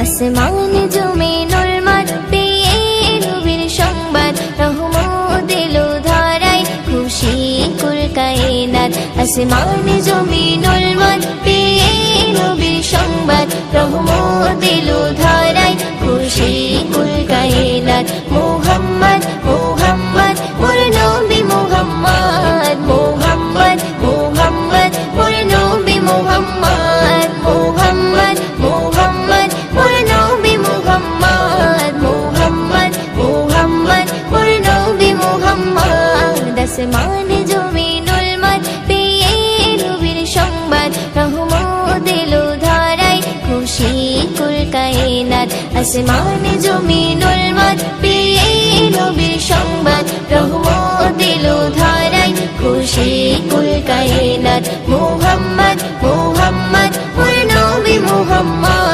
আসমান জমিনুল মাদ পেয়ে নবীর সংবাদ রহমত এলো ধারায় খুশি কুল কায়নাত আসমান জমিনুল মাদ পেয়ে নবীর সংবাদ রহমত এলো ধারায় খুশি কুল কায়নাত মুহাম্মদ মুহাম্মদ মোর নবী মুহাম্মদ মুহাম্মদ মুহাম্মদ মোর নবী মুহাম্মদ মুহাম্মদ মুহাম্মদ মোর নবী মুহাম্মদ মুহাম্মদ মুহাম্মদ মোর নবী মুহাম্মদ আসমান জমিনুল মাদ পেয়ে নবীর সংবাদ রহমত এলো ধারায় খুশি কুল কায়নাত আসমান জমিনুল মাদ পেয়ে নবীর সংবাদ রহমত এলো ধারায় খুশি কুল কায়নাত মুহাম্মদ মুহাম্মদ মোর নবী মুহাম্মদ